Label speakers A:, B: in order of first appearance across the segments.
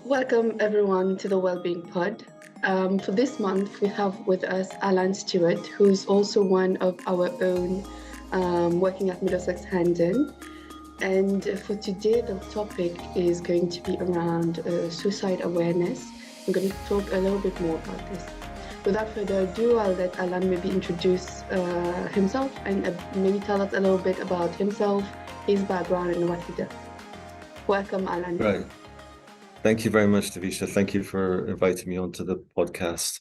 A: Welcome everyone to the Wellbeing Pod. For this month, we have with us Alan Stuart, who's also one of our own working at Middlesex Hendon. And for today, the topic is going to be around suicide awareness. I'm going to talk a little bit more about this. Without further ado, I'll let Alan maybe introduce himself and maybe tell us a little bit about himself, his background, and what he does. Welcome, Alan.
B: Right. Thank you very much, Davisha. Thank you for inviting me onto the podcast.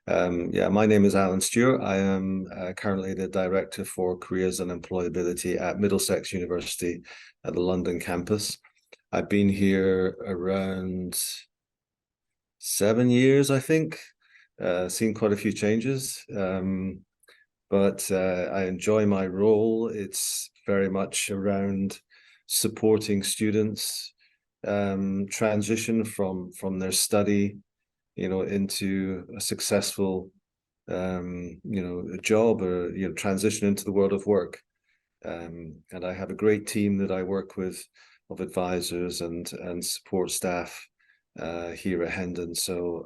B: My name is Alan Stuart. I am currently the Director for Careers and Employability at Middlesex University at the London campus. I've been here around 7 years, I think, seen quite a few changes, but I enjoy my role. It's very much around supporting students transition from their study, into a successful, a job or transition into the world of work. And I have a great team that I work with of advisors and support staff here at Hendon. So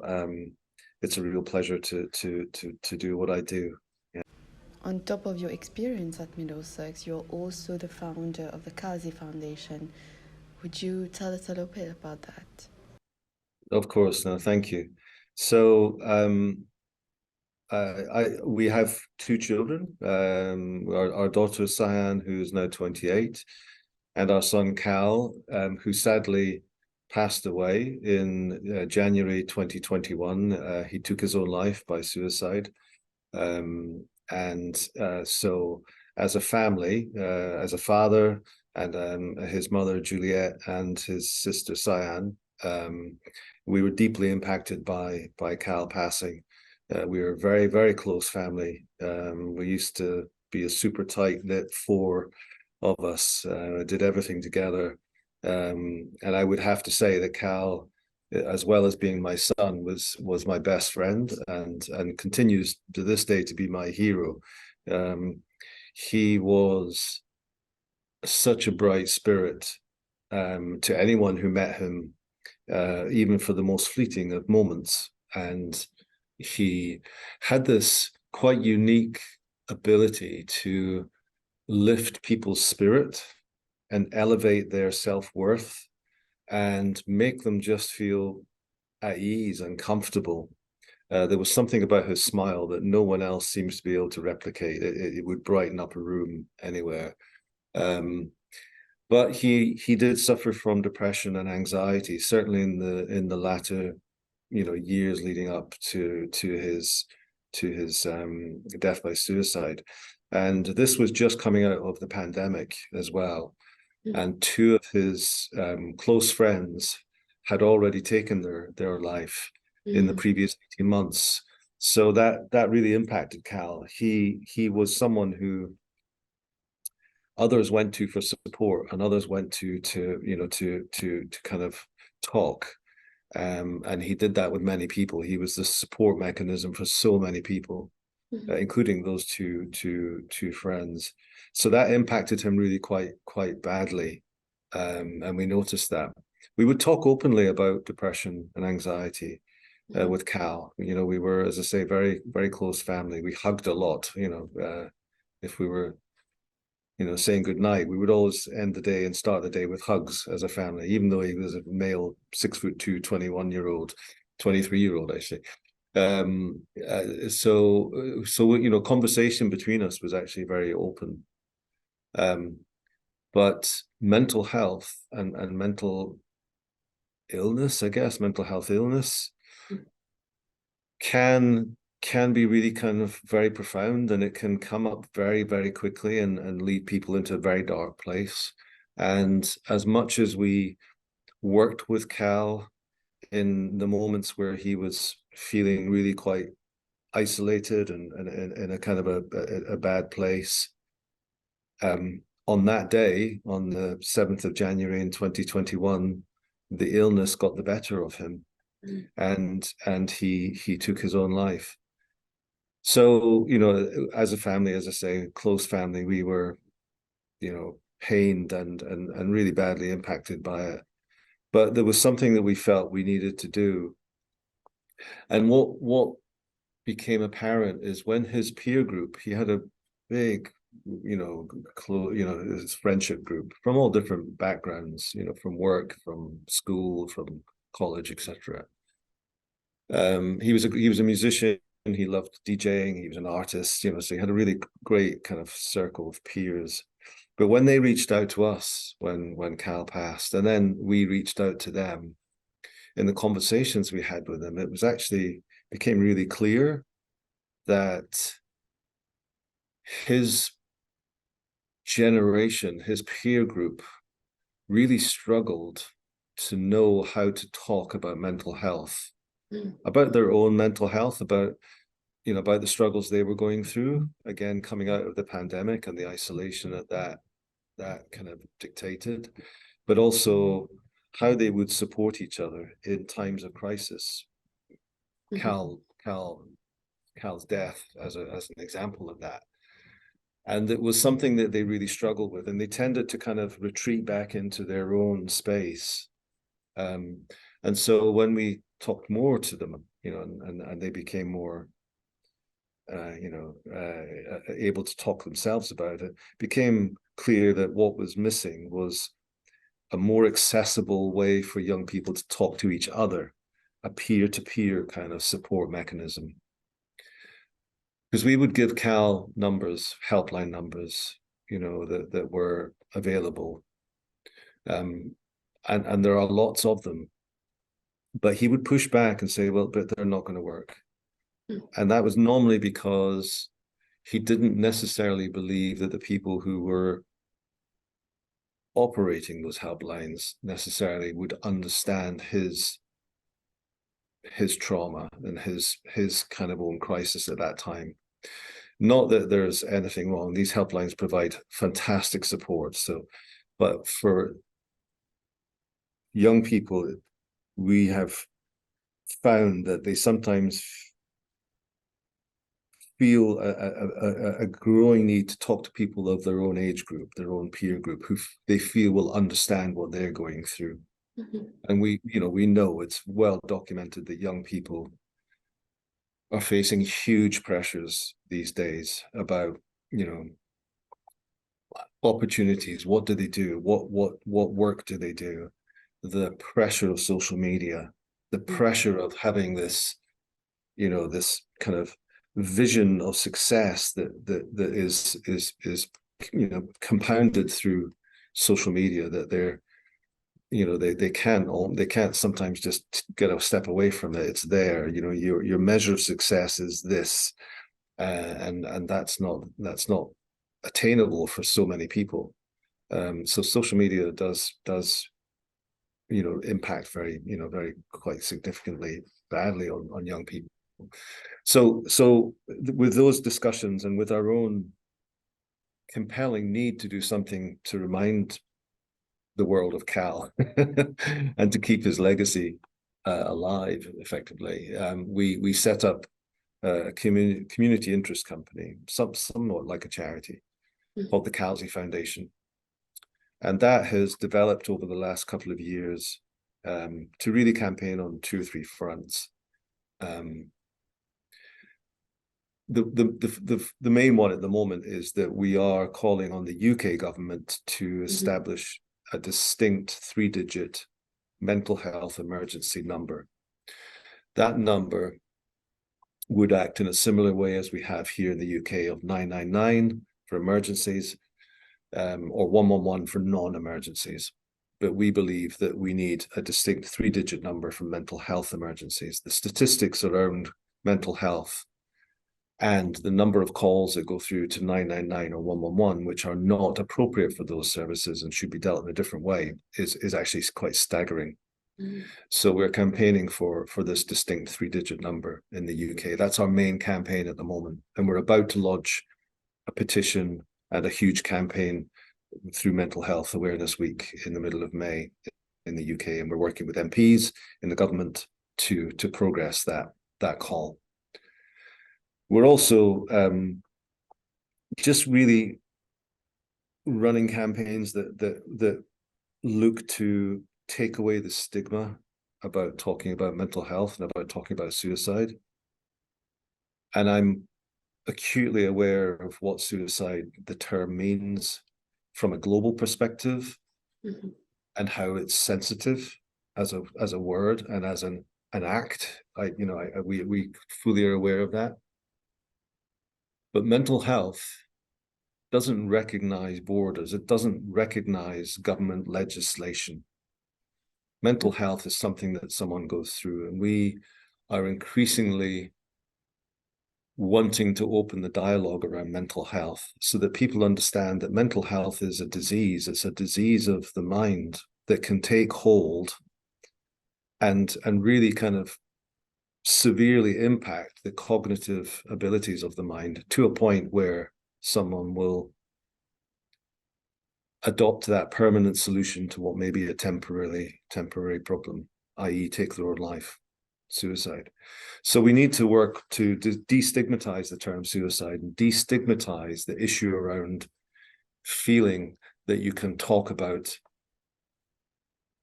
B: it's a real pleasure to do what I do.
C: On top of your experience at Middlesex, you're also the founder of the Calzy Foundation. Would you tell us a little bit about that?
B: Of course, no, thank you. So we have two children. Our daughter Cyan, who's now 28, and our son Cal, who sadly passed away in January 2021. He took his own life by suicide. So as a family, as a father, and his mother Juliet and his sister Cyan, we were deeply impacted by Cal passing. We were a very, very close family. We used to be a super tight-knit four of us, did everything together. And I would have to say that Cal, as well as being my son, was my best friend and continues to this day to be my hero. He was such a bright spirit to anyone who met him, even for the most fleeting of moments. And he had this quite unique ability to lift people's spirit and elevate their self-worth and make them just feel at ease and comfortable. There was something about his smile that no one else seems to be able to replicate. It would brighten up a room anywhere. But he did suffer from depression and anxiety, certainly in the latter, years leading up to his death by suicide. And this was just coming out of the pandemic as well. And two of his close friends had already taken their life in the previous 18 months. So that really impacted Cal. He was someone who others went to for support, and others went to kind of talk. And he did that with many people. He was the support mechanism for so many people, including those two friends. So that impacted him really quite badly. And we noticed that. We would talk openly about depression and anxiety with Cal. We were, as I say, very, very close family. We hugged a lot. If we were saying goodnight, we would always end the day and start the day with hugs as a family, even though he was a male 6'2", 21-year-old, 23-year-old actually. So conversation between us was actually very open. But mental health and mental illness, I guess, mental health illness can be really kind of very profound, and it can come up very, very quickly and lead people into a very dark place. And as much as we worked with Cal in the moments where he was feeling really quite isolated and in a kind of a bad place, on that day, on the 7th of January in 2021, the illness got the better of him, and he took his own life. So, as a family, as I say, close family, we were, pained and really badly impacted by it. but there was something that we felt we needed to do. And what became apparent is when his peer group, he had a big, his friendship group from all different backgrounds, from work, from school, from college, etc. He was a musician. He loved DJing. He was an artist, so he had a really great kind of circle of peers. But when they reached out to us, when Cal passed, and then we reached out to them, in the conversations we had with them, it was actually became really clear that his generation, his peer group, really struggled to know how to talk about mental health, about their own mental health, about the struggles they were going through, again, coming out of the pandemic and the isolation that kind of dictated, but also how they would support each other in times of crisis. Cal's death as an example of that. And it was something that they really struggled with, and they tended to kind of retreat back into their own space. And so when we talked more to them, and they became more, able to talk themselves about it, became clear that what was missing was a more accessible way for young people to talk to each other, a peer-to-peer kind of support mechanism. Because we would give Cal numbers, helpline numbers, that were available. And there are lots of them. But he would push back and say, well, but they're not going to work. And that was normally because he didn't necessarily believe that the people who were operating those helplines necessarily would understand his trauma and his kind of own crisis at that time. Not that there's anything wrong. These helplines provide fantastic support. But for young people, we have found that they sometimes feel a growing need to talk to people of their own age group, their own peer group, who they feel will understand what they're going through. And we know it's well documented that young people are facing huge pressures these days about, opportunities. What do they do? What work do they do? The pressure of social media, the pressure of having this, this kind of vision of success that is compounded through social media, that they're they can't sometimes just get a step away from it. It's there, your measure of success is this, and that's not attainable for so many people. So social media does impact very quite significantly badly on young people. So with those discussions and with our own compelling need to do something to remind the world of Cal and to keep his legacy alive effectively, we set up a community interest company, somewhat like a charity, called the Calzy Foundation. And that has developed over the last couple of years to really campaign on 2 or 3 fronts. The main one at the moment is that we are calling on the UK government to establish a distinct 3-digit mental health emergency number. That number would act in a similar way as we have here in the UK of 999 for emergencies, or 111 for non-emergencies. But we believe that we need a distinct 3-digit number for mental health emergencies. The statistics around mental health and the number of calls that go through to 999 or 111, which are not appropriate for those services and should be dealt in a different way, is actually quite staggering. So we're campaigning for this distinct 3-digit number in the UK. That's our main campaign at the moment. And we're about to lodge a petition and a huge campaign through Mental Health Awareness Week in the middle of May in the UK. And we're working with MPs in the government to progress that call. We're also just really running campaigns that look to take away the stigma about talking about mental health and about talking about suicide. And I'm acutely aware of what suicide, the term, means from a global perspective, and how it's sensitive as a word and as an act. We fully are aware of that. But mental health doesn't recognize borders. It doesn't recognize government legislation. Mental health is something that someone goes through, and we are increasingly wanting to open the dialogue around mental health so that people understand that mental health is a disease. It's a disease of the mind that can take hold and really kind of severely impact the cognitive abilities of the mind to a point where someone will adopt that permanent solution to what may be a temporary problem, i.e. take their own life, suicide. So we need to work to destigmatize the term suicide and destigmatize the issue around feeling that you can talk about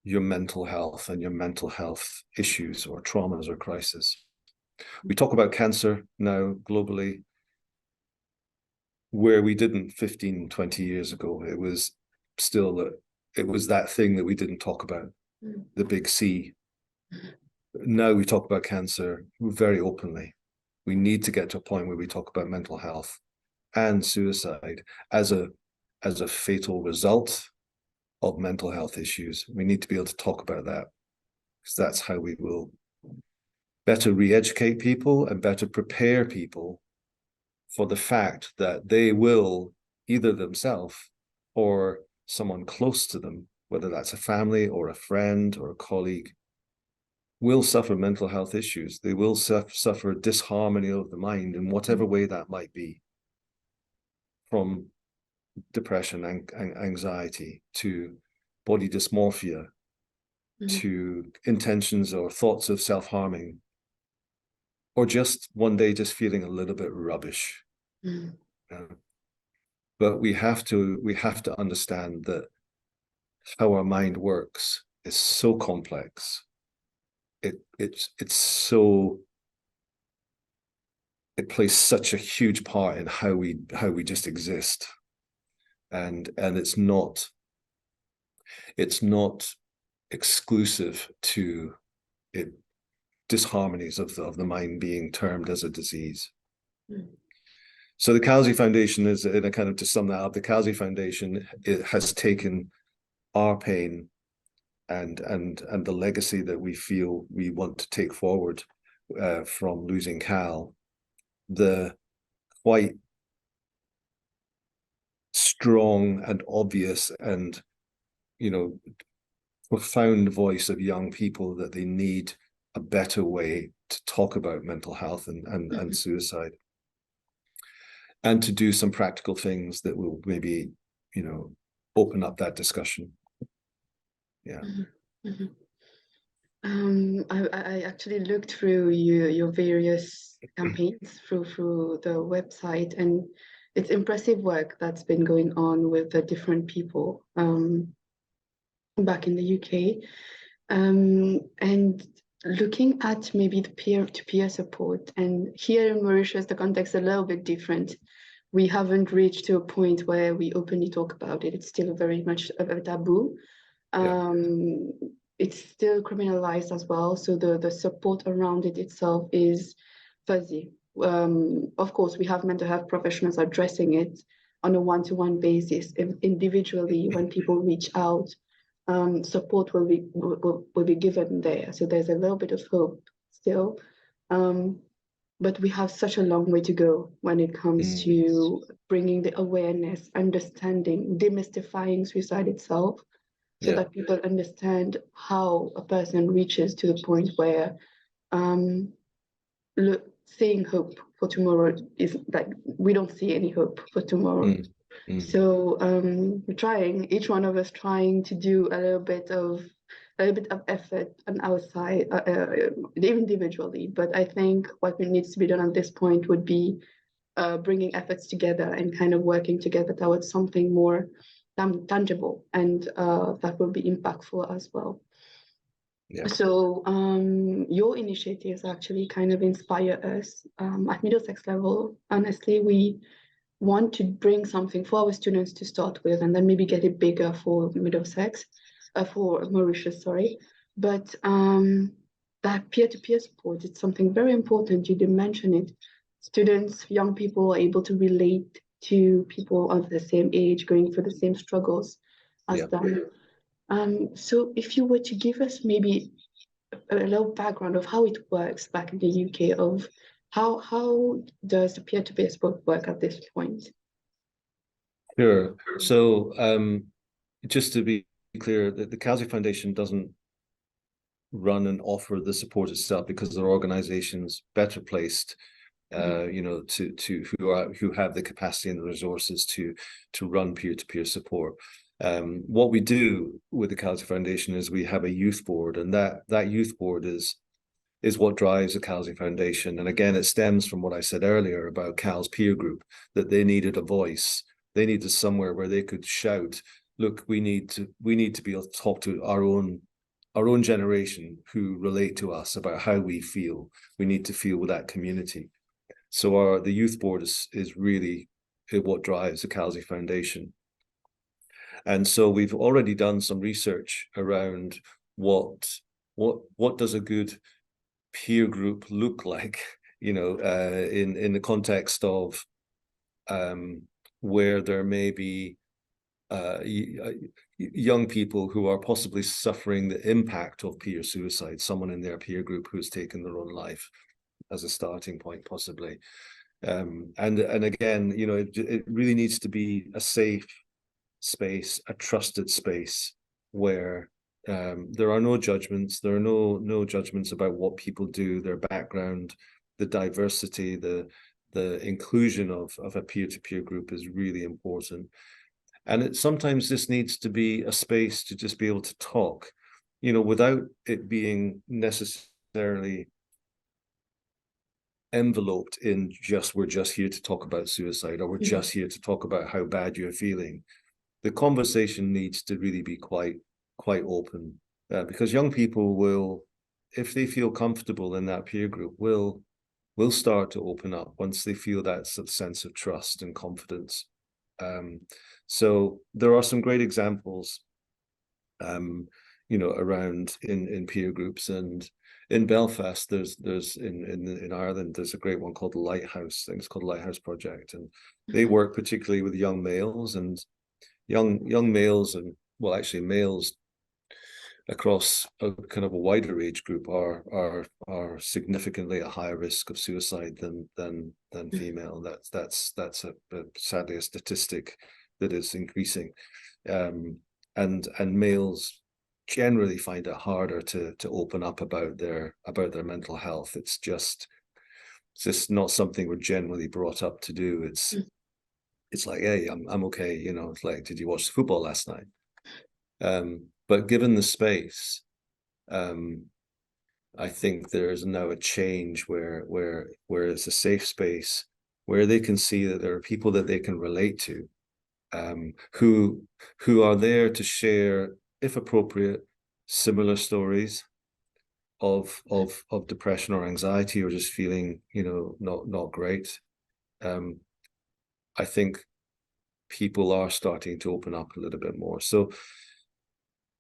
B: your mental health and your mental health issues or traumas or crises. We talk about cancer now globally, where we didn't 15, 20 years ago. It was still, it was that thing that we didn't talk about, the big C. Now we talk about cancer very openly. We need to get to a point where we talk about mental health and suicide as a fatal result of mental health issues. We need to be able to talk about that, because that's how we will better re-educate people and better prepare people for the fact that they will, either themselves or someone close to them, whether that's a family or a friend or a colleague, will suffer mental health issues. They will suffer disharmony of the mind in whatever way that might be, from depression and anxiety to body dysmorphia to intentions or thoughts of self-harming, or just one day just feeling a little bit rubbish. But we have to understand that how our mind works is so complex. It plays such a huge part in how we just exist, and it's not exclusive to it disharmonies of the mind being termed as a disease. So the Calzy Foundation is, in a kind of, to sum that up, the Calzy Foundation, it has taken our pain and the legacy that we feel we want to take forward from losing Cal, the quite strong and obvious and, you know, profound voice of young people that they need a better way to talk about mental health and suicide, and to do some practical things that will maybe, you know, open up that discussion. Yeah.
A: I actually looked through your various campaigns through the website, and it's impressive work that's been going on with the different people back in the UK, and looking at maybe the peer-to-peer support. And here in Mauritius, the context is a little bit different. We haven't reached to a point where we openly talk about it. It's still very much a taboo. It's still criminalized as well. So the support around it itself is fuzzy. Of course, we have mental health professionals addressing it on a one-to-one basis. Individually, when people reach out, support will be given there. So there's a little bit of hope still. But we have such a long way to go when it comes to bringing the awareness, understanding, demystifying suicide itself, so that people understand how a person reaches to the point where seeing hope for tomorrow is like, we don't see any hope for tomorrow. So we're trying, each one of us trying to do a little bit of effort on our side, individually. But I think what needs to be done at this point would be bringing efforts together and kind of working together towards something more tangible, and that will be impactful as well.
B: Yeah.
A: So your initiatives actually kind of inspire us at Middlesex level. Honestly, we want to bring something for our students to start with, and then maybe get it bigger for Middlesex, for Mauritius, sorry. But that peer-to-peer support, it's something very important. You did mention it. Students, young people are able to relate to people of the same age going through the same struggles as them. So if you were to give us maybe a little background of how it works back in the UK, of how does the peer-to-peer support work at this point?
B: Sure. So just to be clear, the Calzy Foundation doesn't run and offer the support itself, because there are organizations better placed, you know, who have the capacity and the resources to run peer-to-peer support. What we do with the Calzy Foundation is we have a youth board, and that youth board is what drives the Calzy Foundation. And again, it stems from what I said earlier about Cal's peer group, that they needed a voice. They needed somewhere where they could shout, look, we need to be able to talk to our own generation who relate to us about how we feel. We need to feel with that community. So the youth board is really what drives the Calzy Foundation. And so we've already done some research around what does a good peer group look like, you know, in the context of where there may be young people who are possibly suffering the impact of peer suicide, someone in their peer group who's taken their own life as a starting point, possibly. And again, you know, it really needs to be a safe space, a trusted space, where there are no judgments. There are no judgments about what people do, their background, the diversity, the inclusion of a peer-to-peer group is really important. And sometimes this needs to be a space to just be able to talk, you know, without it being necessarily enveloped in we're just here to talk about suicide, or we're just here to talk about how bad you're feeling. The conversation needs to really be quite open, because young people will, if they feel comfortable in that peer group, will start to open up once they feel that sense of trust and confidence. So there are some great examples, you know, around in peer groups, and in Belfast, there's in Ireland, there's a great one called the Lighthouse. I think it's called the Lighthouse Project, and they work particularly with young males, and young males, and well, actually males across a kind of a wider age group are significantly at higher risk of suicide than female. That's sadly a statistic that is increasing, and males generally find it harder to open up about their mental health. It's just not something we're generally brought up to do. It's like, hey, I'm okay, you know. It's like, did you watch the football last night? But given the space, I think there is now a change where it's a safe space, where they can see that there are people that they can relate to, who are there to share, if appropriate, similar stories of depression or anxiety, or just feeling, you know, not great. I think people are starting to open up a little bit more. So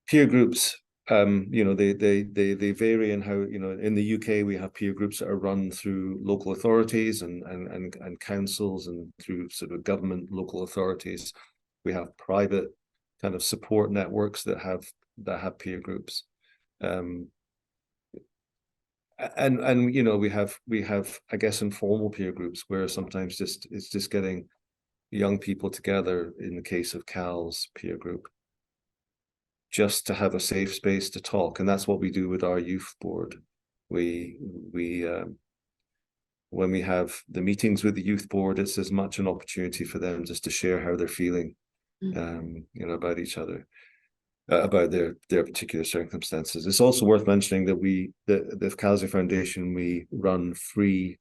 B: peer groups, you know, they vary in how, you know, in the UK we have peer groups that are run through local authorities and councils, and through sort of government local authorities. We have private kind of support networks that have peer groups, and you know, we have I guess informal peer groups where sometimes it's just getting young people together, in the case of Cal's peer group, just to have a safe space to talk. And that's what we do with our youth board. We when we have the meetings with the youth board, it's as much an opportunity for them just to share how they're feeling, you know, about each other, about their particular circumstances. It's also worth mentioning that the Calzy Foundation, we run free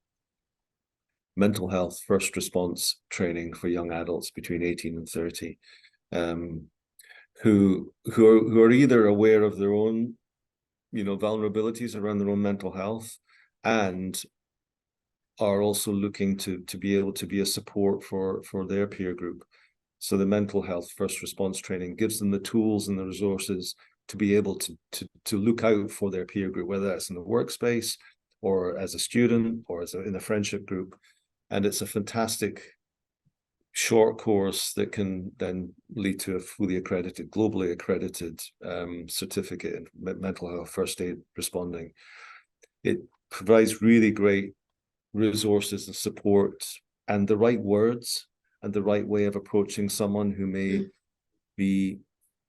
B: mental health first response training for young adults between 18 and 30. who are either aware of their own, vulnerabilities around their own mental health, and are also looking to be able to be a support for their peer group. So the mental health first response training gives them the tools and the resources to be able to look out for their peer group, whether that's in the workspace or as a student or in a friendship group. And it's a fantastic short course that can then lead to a fully accredited, globally accredited certificate in mental health first aid responding. It provides really great resources and support and the right words and the right way of approaching someone who may be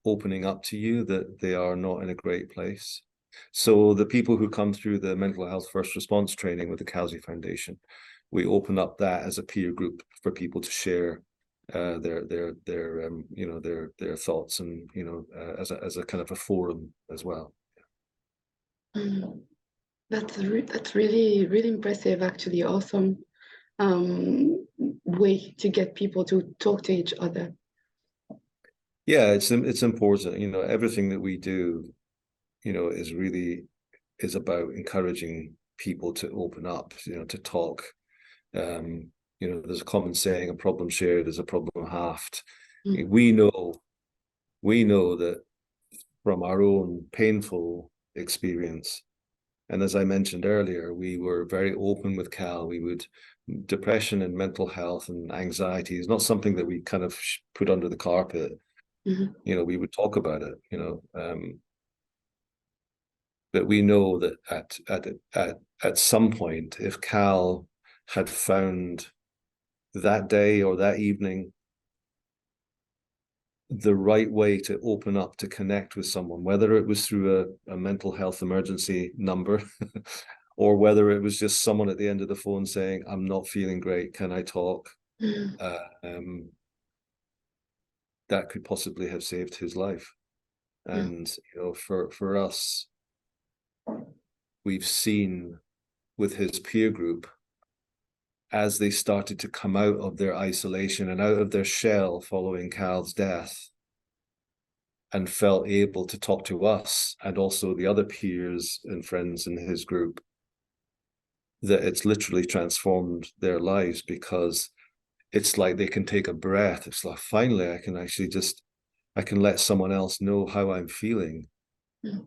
B: opening up to you that they are not in a great place. So the people who come through the mental health first response training with the Calzy Foundation, we open up that as a peer group for people to share their thoughts and as a kind of a forum as well.
A: That's really impressive, actually. Awesome way to get people to talk to each other.
B: Yeah, it's important. Everything that we do, is about encouraging people to open up, to talk. There's a common saying, a problem shared is a problem halved. We know that from our own painful experience, and as I mentioned earlier, we were very open with Cal. Depression and mental health and anxiety is not something that we kind of put under the carpet. We would talk about it, but we know that at some point, if Cal had found that day or that evening the right way to open up, to connect with someone, whether it was through a mental health emergency number or whether it was just someone at the end of the phone saying, "I'm not feeling great, can I talk?" That could possibly have saved his life. And for us, we've seen with his peer group, as they started to come out of their isolation and out of their shell following Cal's death, and felt able to talk to us and also the other peers and friends in his group, that it's literally transformed their lives, because it's like they can take a breath. It's like, finally, I can let someone else know how I'm feeling.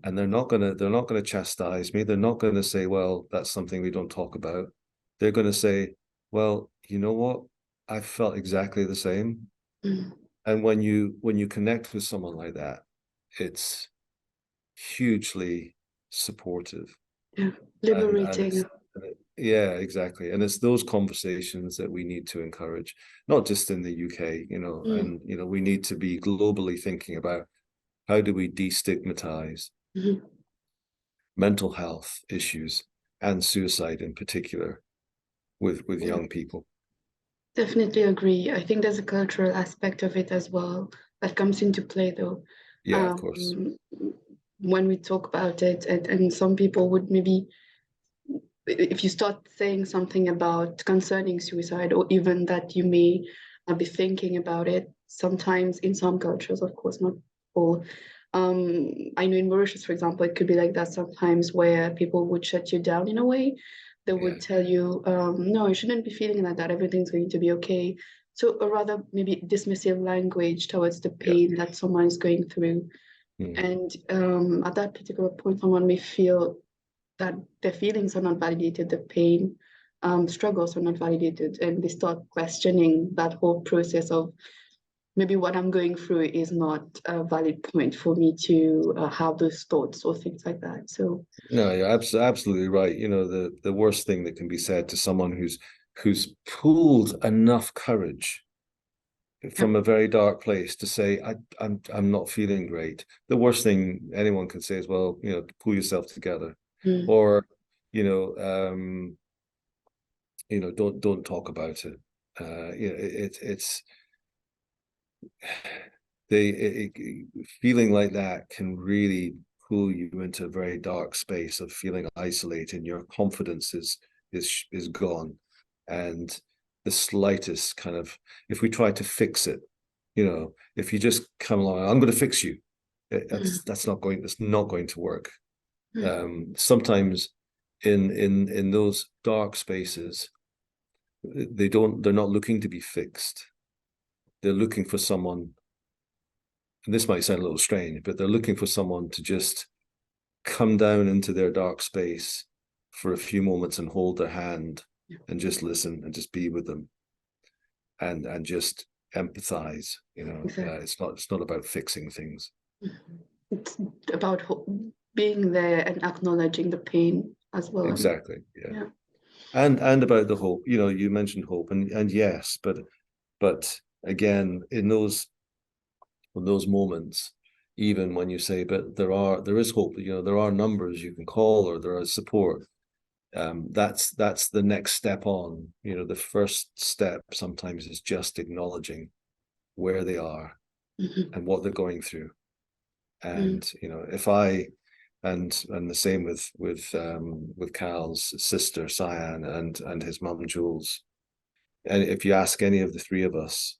B: And they're not gonna chastise me. They're not gonna say, "Well, that's something we don't talk about." They're gonna say, "Well, you know what? I felt exactly the same." And when you connect with someone like that, it's hugely supportive.
A: Yeah, liberating.
B: Yeah, exactly. And it's those conversations that we need to encourage, not just in the UK, and we need to be globally thinking about how do we destigmatize mental health issues and suicide in particular with young people.
A: Definitely agree. I think there's a cultural aspect of it as well that comes into play, though.
B: Yeah, of course.
A: When we talk about it, and some people would maybe, if you start saying something about concerning suicide, or even that you may be thinking about it, sometimes in some cultures, of course, not all. I know in Mauritius, for example, it could be like that sometimes, where people would shut you down in a way. They would tell you, no, you shouldn't be feeling like that. Everything's going to be okay. So a rather maybe dismissive language towards the pain that someone is going through. And at that particular point, someone may feel that their feelings are not validated, the pain, struggles are not validated, and they start questioning that whole process of, maybe what I'm going through is not a valid point for me to have those thoughts or things like that. So
B: no, you're absolutely right. The worst thing that can be said to someone who's pulled enough courage from a very dark place to say, I'm not feeling great. The worst thing anyone can say is, well, pull yourself together, or don't talk about it. Feeling like that can really pull you into a very dark space of feeling isolated. Your confidence is gone, and the slightest kind of, if we try to fix it, You know, if you just come along, I'm going to fix you. That's not going. It's not going to work. Sometimes in those dark spaces, they're not looking to be fixed. They're looking for someone, and this might sound a little strange, but they're looking for someone to just come down into their dark space for a few moments and hold their hand and just listen and just be with them and just empathize. You know,
A: Exactly.
B: It's not about fixing things.
A: It's about being there and acknowledging the pain as well.
B: Exactly. Yeah. And about the hope. You know, you mentioned hope, and yes, but again, in those moments, even when you say, but there is hope, you know, there are numbers you can call, or there is support. That's the next step on. You know, the first step sometimes is just acknowledging where they are and what they're going through. And you know, if I and the same with Cal's sister Cyan and his mum Jules. And if you ask any of the three of us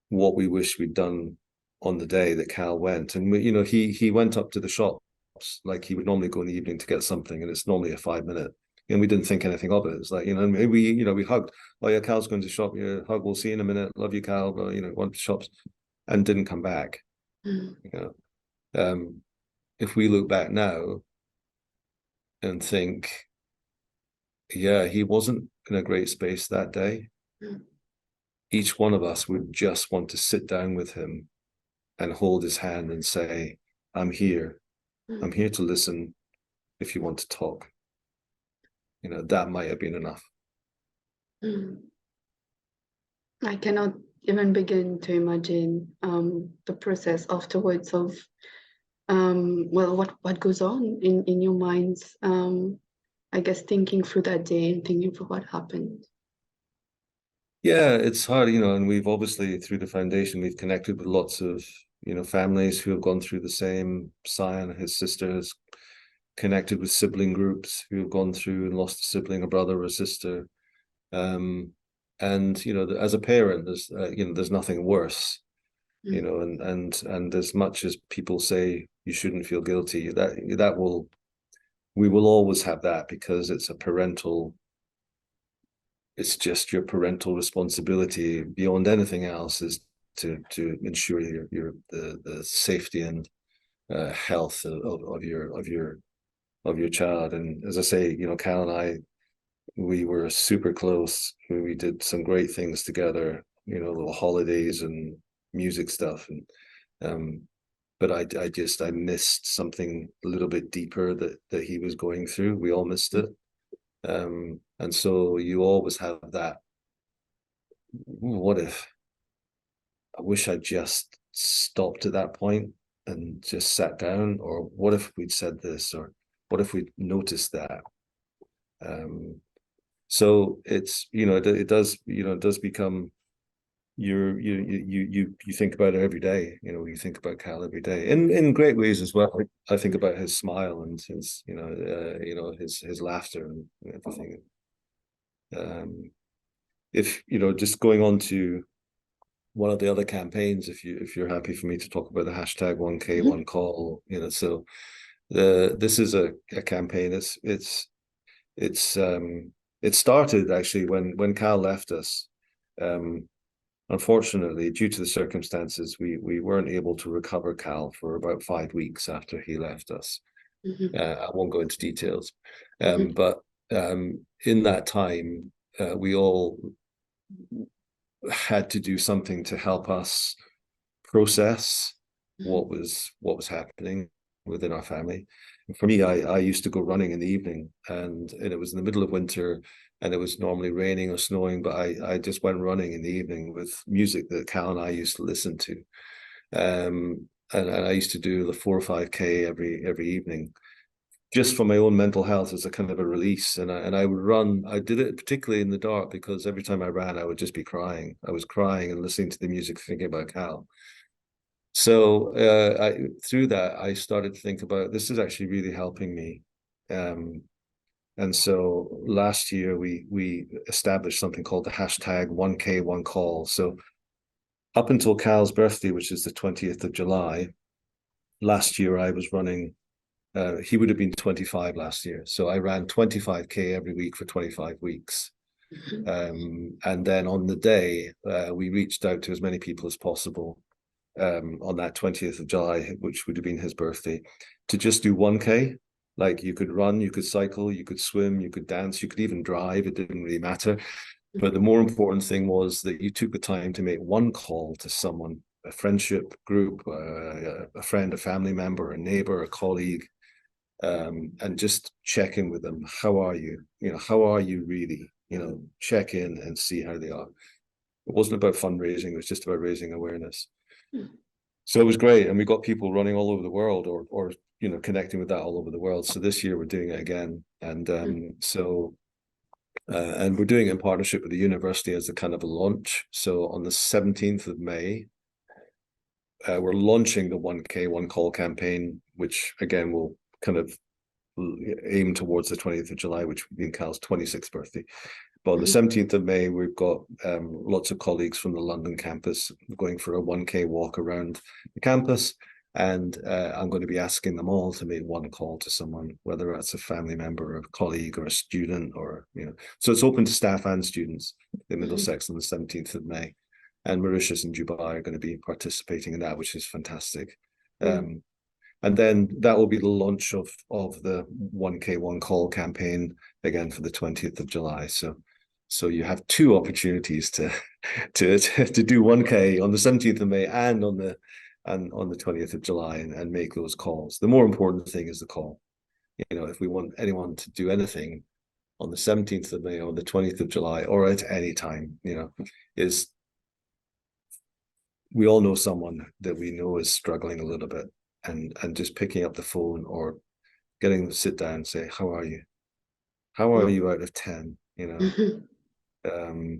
B: what we wish we'd done on the day that Cal went, and we, you know, he went up to the shops like he would normally go in the evening to get something, and it's normally a 5 minute, and we didn't think anything of it. It's like, you know, we hugged. Oh yeah, Cal's going to shop. Yeah, hug. We'll see you in a minute. Love you, Cal. But you know, went to shops, and didn't come back. You know, if we look back now and think, yeah, he wasn't in a great space that day. Each one of us would just want to sit down with him and hold his hand and say, I'm here. I'm here to listen if you want to talk. You know, that might have been enough.
A: I cannot even begin to imagine the process afterwards of well, what goes on in your minds. I guess thinking through that day and thinking through what happened.
B: Yeah, it's hard, you know, and we've obviously through the foundation, we've connected with lots of, you know, families who have gone through the same. Cyan, his sisters, connected with sibling groups who have gone through and lost a sibling, a brother or a sister. And you know, as a parent, there's you know, there's nothing worse, you know, and as much as people say you shouldn't feel guilty, we will always have that, because it's just your parental responsibility beyond anything else, is to ensure the safety and health of your child. And as I say, you know, Cal and I, we were super close. We did some great things together, you know, little holidays and music stuff. And but I missed something a little bit deeper that he was going through. We all missed it. And so you always have that, what if, I wish I just stopped at that point and just sat down, or what if we'd said this, or what if we'd noticed that. So it's, you know, it does become you think about it every day. You know, you think about Cal every day in great ways as well. I think about his smile and his, you know, his laughter and everything. If, you know, just going on to one of the other campaigns, if you're happy for me to talk about the hashtag 1K 1 call, you know, so this is a campaign. It started actually when Cal left us. Unfortunately, due to the circumstances, we weren't able to recover Cal for about 5 weeks after he left us. I won't go into details, but in that time, we all had to do something to help us process what was happening within our family. And for me, I used to go running in the evening, and it was in the middle of winter, and it was normally raining or snowing, but I just went running in the evening with music that Cal and I used to listen to. And I used to do the 4 or 5K every evening, just for my own mental health, as a kind of a release. And I would run. I did it particularly in the dark, because every time I ran, I would just be crying. I was crying and listening to the music, thinking about Cal. So through that, I started to think about, this is actually really helping me. And so last year we established something called the hashtag 1K 1 call. So up until Cal's birthday, which is the 20th of July, last year I was running, he would have been 25 last year. So I ran 25K every week for 25 weeks. And then on the day, we reached out to as many people as possible on that 20th of July, which would have been his birthday, to just do 1K. Like you could run, you could cycle, you could swim, you could dance, you could even drive. It didn't really matter. But the more important thing was that you took the time to make one call to someone, a friendship group, a friend, a family member, a neighbor, a colleague, and just check in with them. How are you? You know, how are you really? You know, check in and see how they are. It wasn't about fundraising. It was just about raising awareness. So it was great. And we got people running all over the world or you know, connecting with that all over the world. So this year we're doing it again. And and we're doing it in partnership with the university as a kind of a launch. So on the 17th of May, we're launching the 1K, one call campaign, which again will kind of aim towards the 20th of July, which would be Cal's 26th birthday. But on the 17th of May, we've got lots of colleagues from the London campus going for a 1K walk around the campus. And I'm going to be asking them all to make one call to someone, whether that's a family member, or a colleague, or a student, or, you know. So it's open to staff and students in Middlesex on the 17th of May. And Mauritius and Dubai are going to be participating in that, which is fantastic. And then that will be the launch of the 1K one call campaign again for the 20th of July. So you have two opportunities to do 1K on the 17th of May and on the 20th of July and make those calls. The more important thing is the call. You know, if we want anyone to do anything on the 17th of May or the 20th of July or at any time, you know, is we all know someone that we know is struggling a little bit. And just picking up the phone or getting them to sit down and say, how are you? How are you out of 10? You know,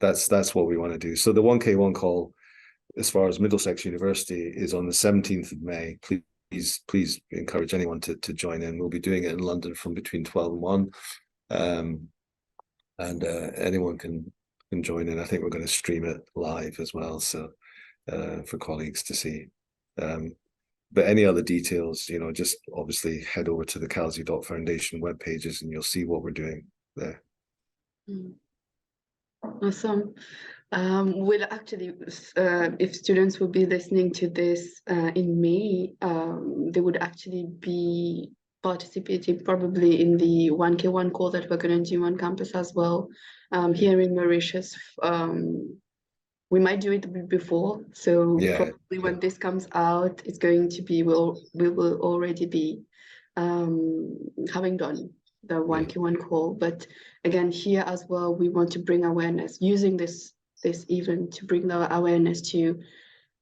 B: that's what we want to do. So the 1K one call, as far as Middlesex University, is on the 17th of May. Please encourage anyone to join in. We'll be doing it in London from between 12 and 1. And anyone can join in. I think we're going to stream it live as well. So for colleagues to see. But any other details, you know, just obviously head over to the Calzy Foundation web pages and you'll see what we're doing there.
A: Awesome. We'll actually, if students will be listening to this in May, they would actually be participating probably in the 1K one call that we're going to do on campus as well. Here in Mauritius, we might do it before, so probably when this comes out, it's going to be, we will already be having done the 1K one call. But again, here as well, we want to bring awareness, using this event to bring the awareness to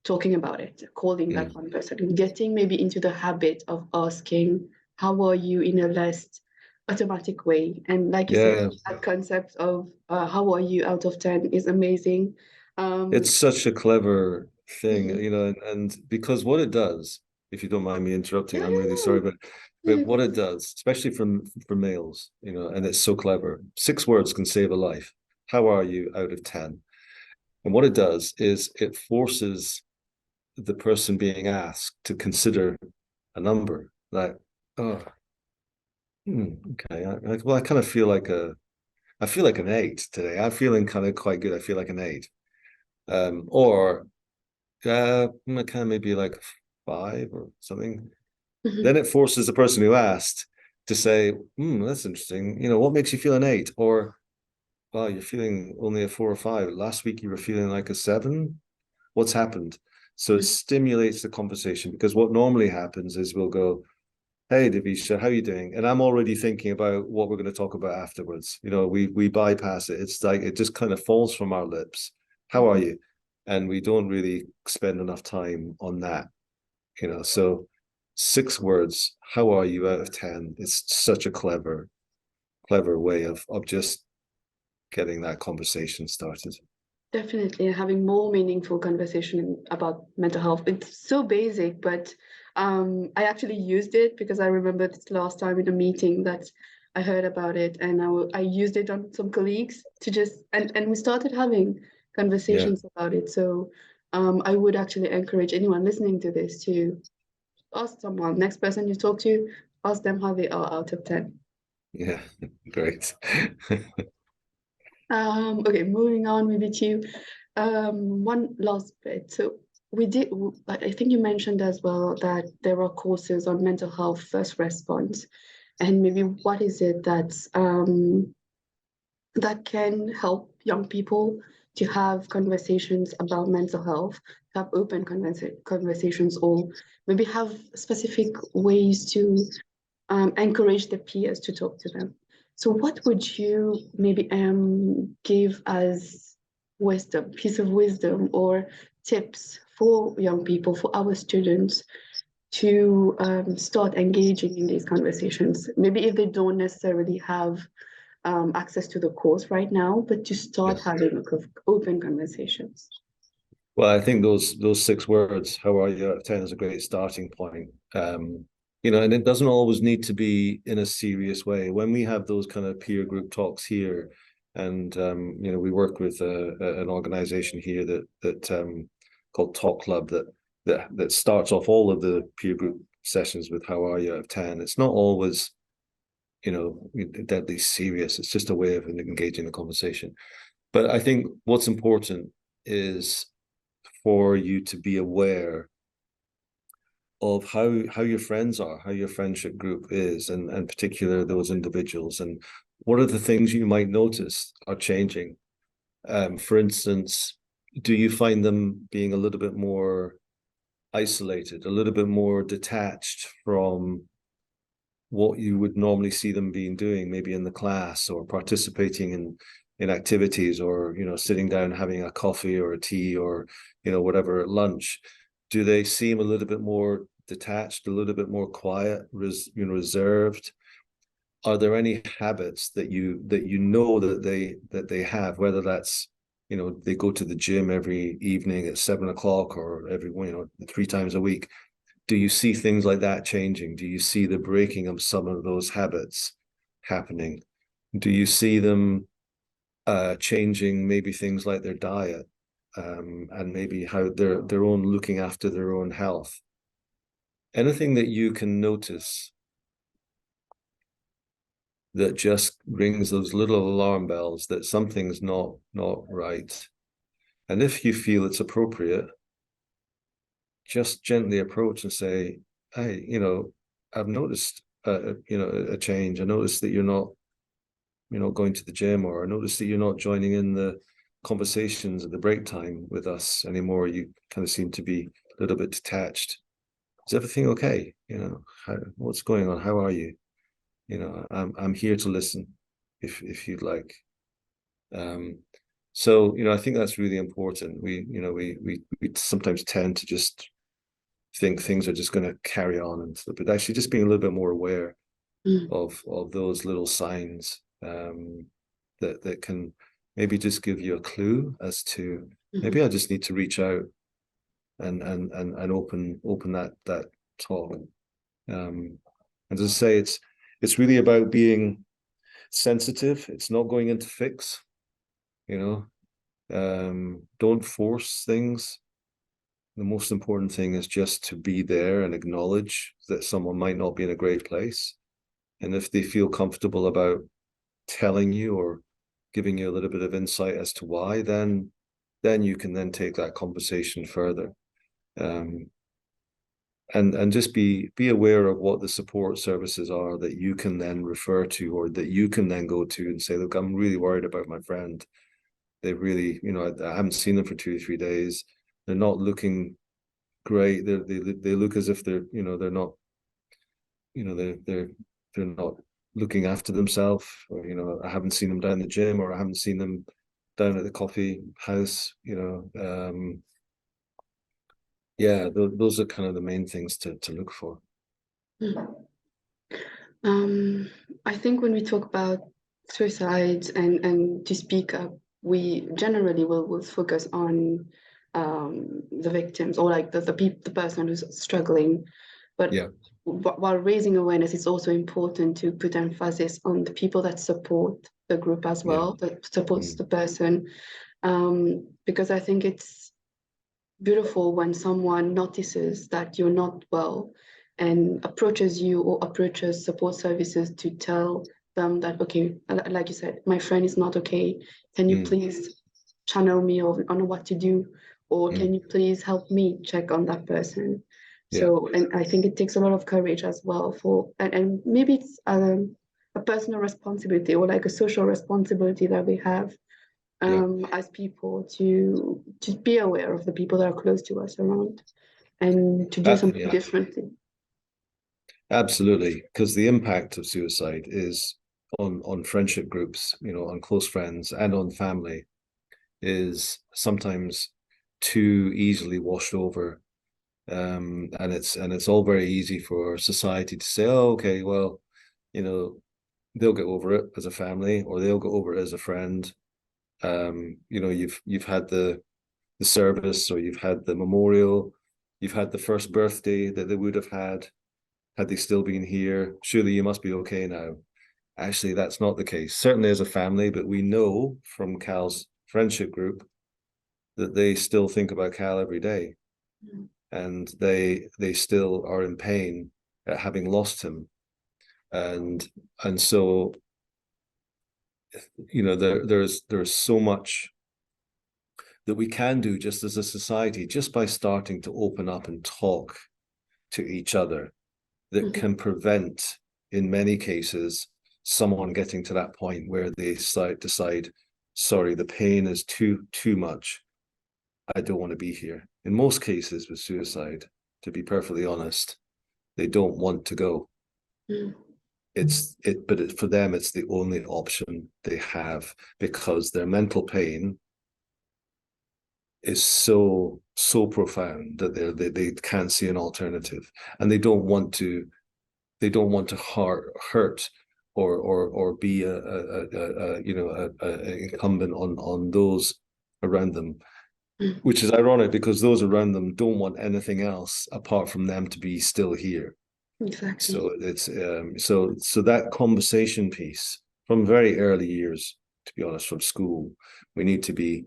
A: talking about it, calling that one person, getting maybe into the habit of asking, how are you, in a less automatic way. And like you said, that concept of how are you out of 10 is amazing.
B: It's such a clever thing, you know, and because what it does, if you don't mind me interrupting, I'm really sorry, but what it does, especially for males, you know, and it's so clever. 6 words can save a life. How are you out of 10? And what it does is it forces the person being asked to consider a number. Like, oh, okay, I kind of feel like I feel like an 8 today. I'm feeling kind of quite good. I feel like an 8. Or kind of maybe like 5 or something. Then it forces the person who asked to say, that's interesting. You know, what makes you feel an 8? Or, wow, you're feeling only a 4 or 5. Last week you were feeling like a 7. What's happened? So it stimulates the conversation, because what normally happens is we'll go, hey, Davisha, how are you doing? And I'm already thinking about what we're going to talk about afterwards. You know, we bypass it. It's like it just kind of falls from our lips. How are you? And we don't really spend enough time on that, you know. So 6 words, how are you out of 10? It's such a clever way of just getting that conversation started.
A: Definitely having more meaningful conversation about mental health. It's so basic, but I actually used it because I remember this last time in a meeting that I heard about it, and I used it on some colleagues to just, and we started having conversations about it. So I would actually encourage anyone listening to this to ask someone, next person you talk to, ask them how they are out of 10.
B: Yeah, great.
A: Okay, moving on maybe to one last bit. So I think you mentioned as well that there are courses on mental health first response, and maybe what is it that can help young people to have conversations about mental health, have open conversations, or maybe have specific ways to encourage the peers to talk to them. So what would you maybe give as wisdom, piece of wisdom or tips for young people, for our students to start engaging in these conversations? Maybe if they don't necessarily have access to the course right now, but to start
B: Yes.
A: having open conversations.
B: Well, I think those 6 words, how are you out of 10, is a great starting point. You know, and it doesn't always need to be in a serious way. When we have those kind of peer group talks here, and you know, we work with an organization here that called Talk Club that starts off all of the peer group sessions with how are you out of 10. It's not always, you know, deadly serious. It's just a way of engaging the conversation. But I think what's important is for you to be aware of how your friends are, how your friendship group is, and particular those individuals, and what are the things you might notice are changing. For instance, do you find them being a little bit more isolated, a little bit more detached from what you would normally see them being doing, maybe in the class or participating in activities, or, you know, sitting down having a coffee or a tea, or, you know, whatever at lunch? Do they seem a little bit more detached, a little bit more quiet, reserved? Are there any habits that you know that they have, whether that's, you know, they go to the gym every evening at 7 o'clock, or every, you know, 3 times a week? Do you see things like that changing? Do you see the breaking of some of those habits happening? Do you see them changing maybe things like their diet, and maybe how their own looking after their own health? Anything that you can notice that just rings those little alarm bells that something's not right. And if you feel it's appropriate, just gently approach and say, hey, you know, I've noticed you know, a change. I noticed that you're not going to the gym, or I noticed that you're not joining in the conversations at the break time with us anymore. You kind of seem to be a little bit detached. Is everything okay? You know, what's going on? How are you? You know, I'm here to listen if you'd like. So, you know, I think that's really important. We sometimes tend to just think things are just going to carry on, and stuff, but actually just being a little bit more aware of those little signs that can maybe just give you a clue as to maybe I just need to reach out and open that talk. And as I say, it's really about being sensitive. It's not going into fix, you know. Don't force things. The most important thing is just to be there and acknowledge that someone might not be in a great place. And if they feel comfortable about telling you or giving you a little bit of insight as to why, then you can then take that conversation further. And just be aware of what the support services are that you can then refer to, or that you can then go to and say, look, I'm really worried about my friend. They really, you know, I haven't seen them for 2 or 3 days. They're not looking great. They look as if they're, you know, they're not, you know, they're not looking after themselves, or, you know, I haven't seen them down the gym, or I haven't seen them down at the coffee house, you know. Yeah, those are kind of the main things to look for.
A: I think when we talk about suicides and to speak up, we generally will focus on the victims, or like the person who's struggling. But
B: yeah,
A: while raising awareness, it's also important to put emphasis on the people that support the group as well, that supports the person, because I think it's beautiful when someone notices that you're not well and approaches you or approaches support services to tell them that, okay, like you said, my friend is not okay. Can you please channel me on what to do? Or can you please help me check on that person?
B: Yeah.
A: So, and I think it takes a lot of courage as well and maybe it's a personal responsibility or like a social responsibility that we have as people to be aware of the people that are close to us around and to do something differently.
B: Absolutely, because the impact of suicide is on friendship groups, on close friends and on family is sometimes too easily washed over. And it's all very easy for society to say, oh, okay, well, they'll get over it as a family, or they'll get over it as a friend. You've had the service, or you've had the memorial, you've had the first birthday that they would have had they still been here. Surely you must be okay now. Actually, that's not the case. Certainly as a family, but we know from Cal's friendship group that they still think about Cal every day, and they still are in pain at having lost him, and so there's so much that we can do just as a society, just by starting to open up and talk to each other, that can prevent, in many cases, someone getting to that point where they decide, sorry, the pain is too much. I don't want to be here. In most cases with suicide, to be perfectly honest, they don't want to go. But for them, it's the only option they have, because their mental pain is so profound that they can't see an alternative, and they don't want to hurt or be a incumbent on those around them, which is ironic, because those around them don't want anything else apart from them to be still here.
A: Exactly.
B: So it's so that conversation piece from very early years, to be honest, from school, we need to be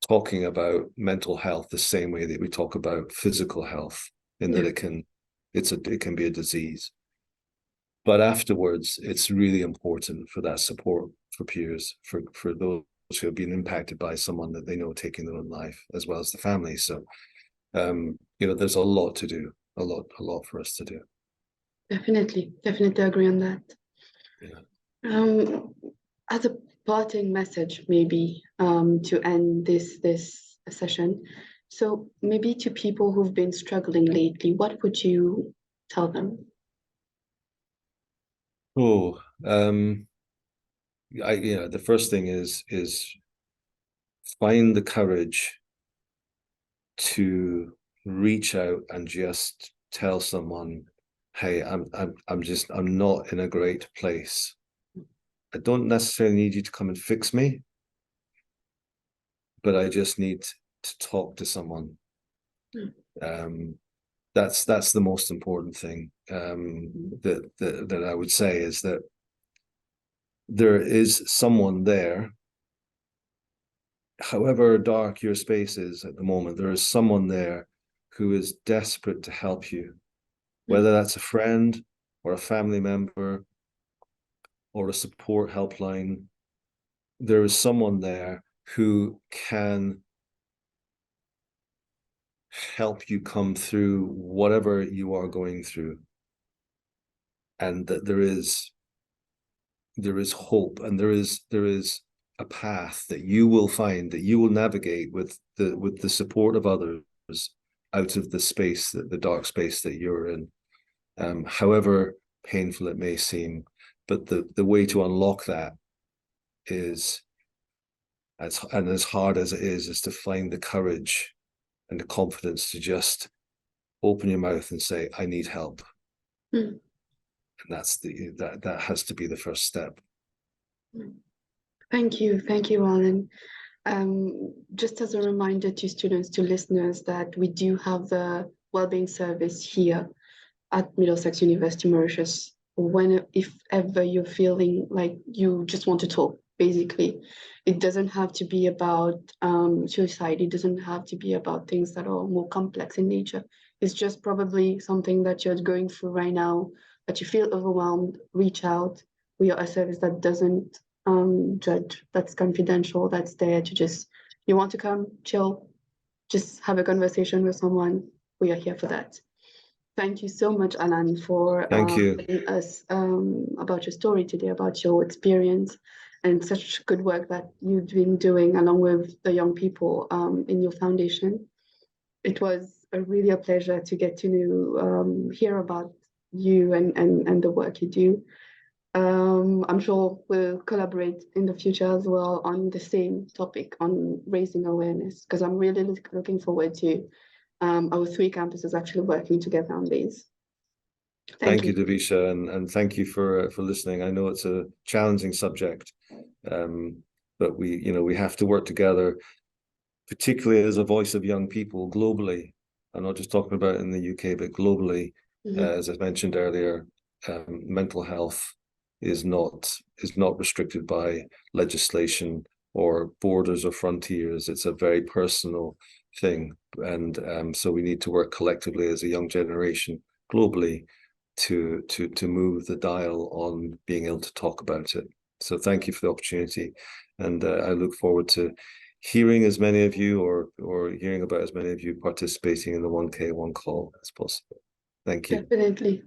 B: talking about mental health the same way that we talk about physical health, in that it can be a disease. But afterwards, it's really important for that support for peers, for those who have been impacted by someone that they know taking their own life, as well as the family. So, there's a lot to do, a lot for us to do.
A: Definitely agree on that.
B: Yeah.
A: As a parting message, maybe to end this session. So maybe to people who've been struggling lately, what would you tell them?
B: The first thing is find the courage to reach out and just tell someone, hey, I'm not in a great place. I don't necessarily need you to come and fix me, but I just need to talk to someone. That's the most important thing that I would say, is that there is someone there. However dark your space is at the moment, there is someone there who is desperate to help you, whether that's a friend or a family member or a support helpline. There is someone there who can help you come through whatever you are going through, and that there is hope, and there is a path that you will find, that you will navigate with the support of others out of the dark space that you're in, however painful it may seem. But the way to unlock that is, as hard as it is to find the courage and the confidence to just open your mouth and say, I need help. And that has to be the first step.
A: Thank you, Alan. Just as a reminder to students, to listeners, that we do have the Wellbeing service here at Middlesex University, Mauritius. If ever you're feeling like you just want to talk, basically. It doesn't have to be about suicide. It doesn't have to be about things that are more complex in nature. It's just probably something that you're going through right now, that you feel overwhelmed. Reach out. We are a service that doesn't judge, that's confidential, that's there to just, you want to come, chill, just have a conversation with someone. We are here for that. Thank you so much, Alan, for
B: Thank you.
A: telling us about your story today, about your experience, and such good work that you've been doing along with the young people in your foundation. It was really a pleasure to get to hear about you and the work you do. I'm sure we'll collaborate in the future as well on the same topic on raising awareness, because I'm really looking forward to our 3 campuses actually working together on these.
B: Thank you, Davisha, and thank you for listening. I know it's a challenging subject, but we have to work together, particularly as a voice of young people globally. I'm not just talking about in the UK, but globally. As I mentioned earlier, mental health is not restricted by legislation or borders or frontiers. It's a very personal thing, and so we need to work collectively as a young generation globally to move the dial on being able to talk about it. So thank you for the opportunity, and I look forward to hearing as many of you or hearing about as many of you participating in the 1K1 call as possible. Thank you.
A: Definitely.